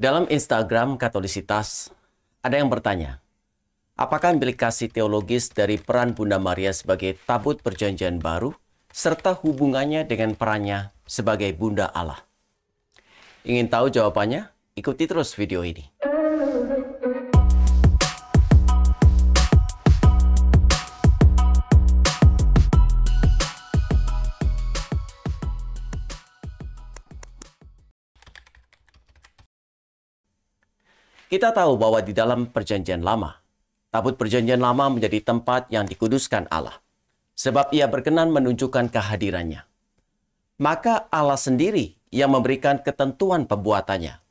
Dalam Instagram Katolisitas, ada yang bertanya, apakah implikasi teologis dari peran Bunda Maria sebagai tabut perjanjian baru, serta hubungannya dengan perannya sebagai Bunda Allah? Ingin tahu jawabannya? Ikuti terus video ini. Kita tahu bahwa di dalam Perjanjian Lama, tabut Perjanjian Lama menjadi tempat yang dikuduskan Allah, sebab Ia berkenan menunjukkan kehadirannya. Maka Allah sendiri yang memberikan ketentuan pembuatannya,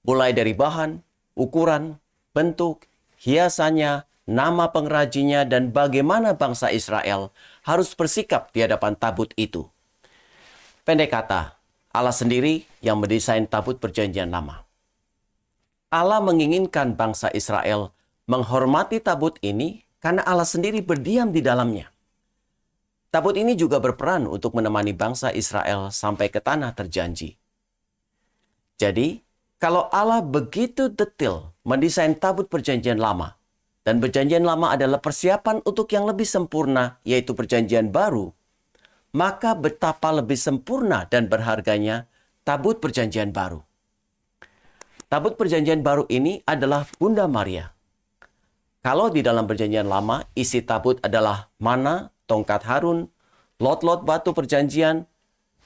mulai dari bahan, ukuran, bentuk, hiasannya, nama pengrajinnya, dan bagaimana bangsa Israel harus bersikap di hadapan tabut itu. Pendek kata, Allah sendiri yang mendesain tabut Perjanjian Lama. Allah menginginkan bangsa Israel menghormati tabut ini karena Allah sendiri berdiam di dalamnya. Tabut ini juga berperan untuk menemani bangsa Israel sampai ke tanah terjanji. Jadi, kalau Allah begitu detail mendesain tabut Perjanjian Lama, dan Perjanjian Lama adalah persiapan untuk yang lebih sempurna, yaitu Perjanjian Baru, maka betapa lebih sempurna dan berharganya tabut Perjanjian Baru. Tabut Perjanjian Baru ini adalah Bunda Maria. Kalau di dalam Perjanjian Lama, isi tabut adalah mana, tongkat Harun, lot-lot batu perjanjian,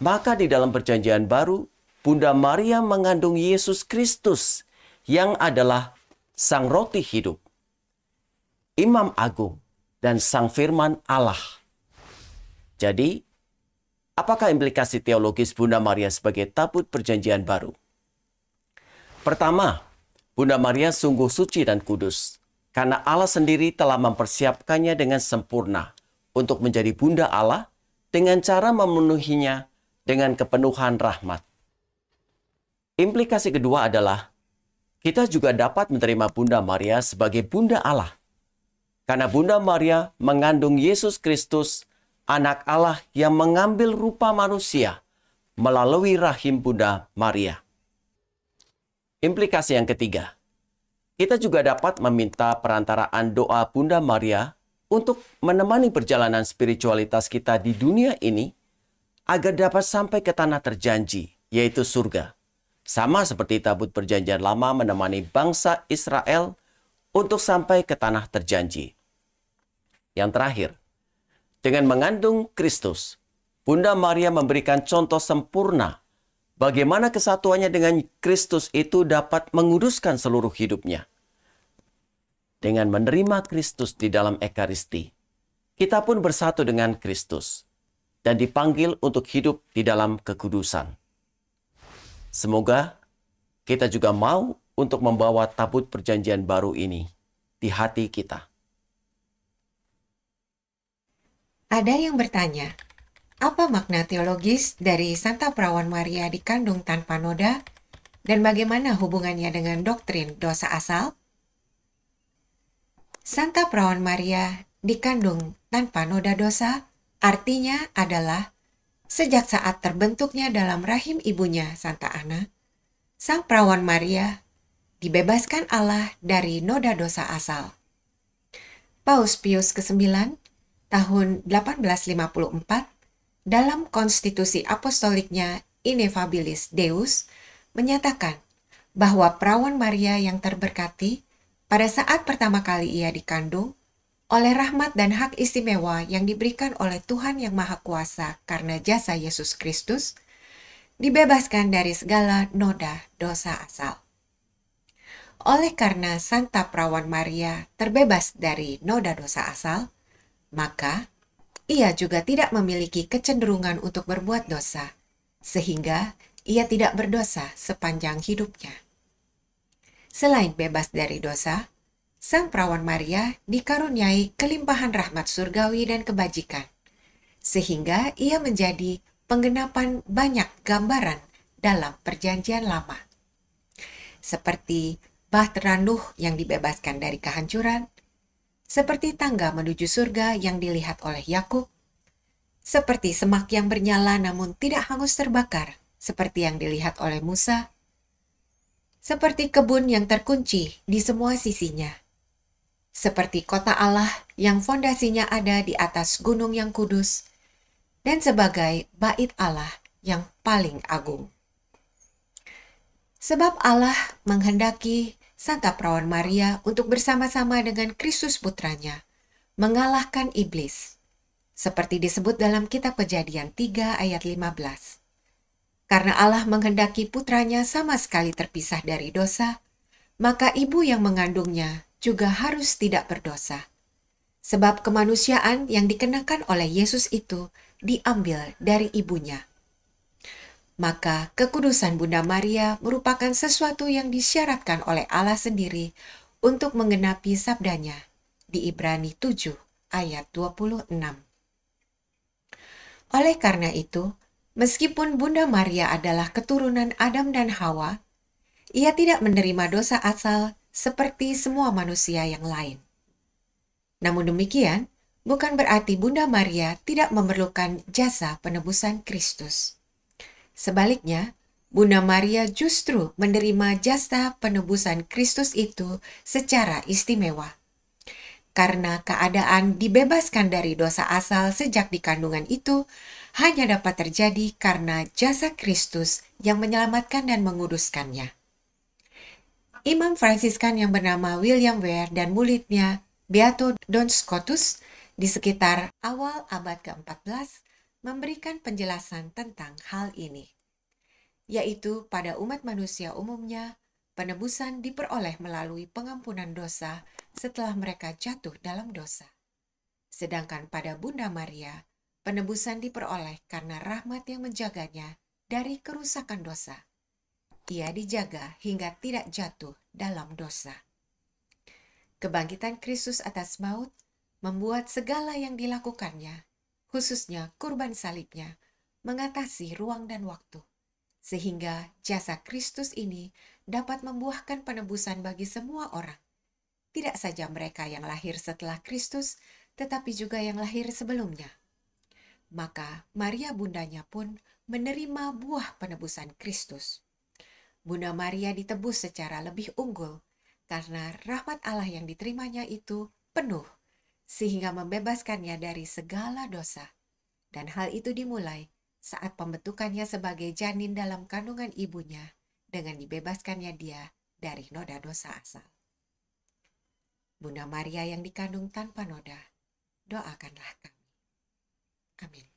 maka di dalam Perjanjian Baru, Bunda Maria mengandung Yesus Kristus yang adalah Sang Roti Hidup, Imam Agung, dan Sang Firman Allah. Jadi, apakah implikasi teologis Bunda Maria sebagai tabut Perjanjian Baru? Pertama, Bunda Maria sungguh suci dan kudus, karena Allah sendiri telah mempersiapkannya dengan sempurna untuk menjadi Bunda Allah dengan cara memenuhinya dengan kepenuhan rahmat. Implikasi kedua adalah, kita juga dapat menerima Bunda Maria sebagai Bunda Allah, karena Bunda Maria mengandung Yesus Kristus, Anak Allah yang mengambil rupa manusia melalui rahim Bunda Maria. Implikasi yang ketiga, kita juga dapat meminta perantaraan doa Bunda Maria untuk menemani perjalanan spiritualitas kita di dunia ini agar dapat sampai ke tanah terjanji, yaitu surga. Sama seperti tabut Perjanjian Lama menemani bangsa Israel untuk sampai ke tanah terjanji. Yang terakhir, dengan mengandung Kristus, Bunda Maria memberikan contoh sempurna bagaimana kesatuannya dengan Kristus itu dapat menguduskan seluruh hidupnya. Dengan menerima Kristus di dalam Ekaristi, kita pun bersatu dengan Kristus dan dipanggil untuk hidup di dalam kekudusan. Semoga kita juga mau untuk membawa tabut Perjanjian Baru ini di hati kita. Ada yang bertanya, apa makna teologis dari Santa Perawan Maria dikandung tanpa noda dan bagaimana hubungannya dengan doktrin dosa asal? Santa Perawan Maria dikandung tanpa noda dosa artinya adalah sejak saat terbentuknya dalam rahim ibunya Santa Ana, Sang Perawan Maria dibebaskan Allah dari noda dosa asal. Paus Pius ke-9 tahun 1854 dalam konstitusi apostoliknya Ineffabilis Deus menyatakan bahwa Perawan Maria yang terberkati pada saat pertama kali ia dikandung oleh rahmat dan hak istimewa yang diberikan oleh Tuhan Yang Maha Kuasa karena jasa Yesus Kristus, dibebaskan dari segala noda dosa asal. Oleh karena Santa Perawan Maria terbebas dari noda dosa asal, maka ia juga tidak memiliki kecenderungan untuk berbuat dosa, sehingga ia tidak berdosa sepanjang hidupnya. Selain bebas dari dosa, Sang Perawan Maria dikaruniai kelimpahan rahmat surgawi dan kebajikan, sehingga ia menjadi penggenapan banyak gambaran dalam Perjanjian Lama. Seperti Bahtera Nuh yang dibebaskan dari kehancuran, seperti tangga menuju surga yang dilihat oleh Yakub, seperti semak yang bernyala namun tidak hangus terbakar, seperti yang dilihat oleh Musa, seperti kebun yang terkunci di semua sisinya, seperti kota Allah yang fondasinya ada di atas gunung yang kudus, dan sebagai bait Allah yang paling agung. Sebab Allah menghendaki Santa Perawan Maria untuk bersama-sama dengan Kristus putranya, mengalahkan iblis, seperti disebut dalam kitab Kejadian 3 ayat 15. Karena Allah menghendaki putranya sama sekali terpisah dari dosa, maka ibu yang mengandungnya juga harus tidak berdosa. Sebab kemanusiaan yang dikenakan oleh Yesus itu diambil dari ibunya. Maka kekudusan Bunda Maria merupakan sesuatu yang disyaratkan oleh Allah sendiri untuk menggenapi sabdanya di Ibrani 7 ayat 26. Oleh karena itu, meskipun Bunda Maria adalah keturunan Adam dan Hawa, ia tidak menerima dosa asal seperti semua manusia yang lain. Namun demikian, bukan berarti Bunda Maria tidak memerlukan jasa penebusan Kristus. Sebaliknya, Bunda Maria justru menerima jasa penebusan Kristus itu secara istimewa. Karena keadaan dibebaskan dari dosa asal sejak di kandungan itu hanya dapat terjadi karena jasa Kristus yang menyelamatkan dan menguduskannya. Imam Fransiskan yang bernama William Ware dan muridnya Beato Don Scotus di sekitar awal abad ke-14 memberikan penjelasan tentang hal ini, yaitu pada umat manusia umumnya, penebusan diperoleh melalui pengampunan dosa setelah mereka jatuh dalam dosa. Sedangkan pada Bunda Maria, penebusan diperoleh karena rahmat yang menjaganya dari kerusakan dosa. Ia dijaga hingga tidak jatuh dalam dosa. Kebangkitan Kristus atas maut membuat segala yang dilakukannya, khususnya kurban salibnya, mengatasi ruang dan waktu, sehingga jasa Kristus ini dapat membuahkan penebusan bagi semua orang, tidak saja mereka yang lahir setelah Kristus, tetapi juga yang lahir sebelumnya. Maka Maria bundanya pun menerima buah penebusan Kristus. Bunda Maria ditebus secara lebih unggul, karena rahmat Allah yang diterimanya itu penuh, sehingga membebaskannya dari segala dosa. Dan hal itu dimulai saat pembentukannya sebagai janin dalam kandungan ibunya, dengan dibebaskannya dia dari noda dosa asal. Bunda Maria yang dikandung tanpa noda, doakanlah kami. Amin.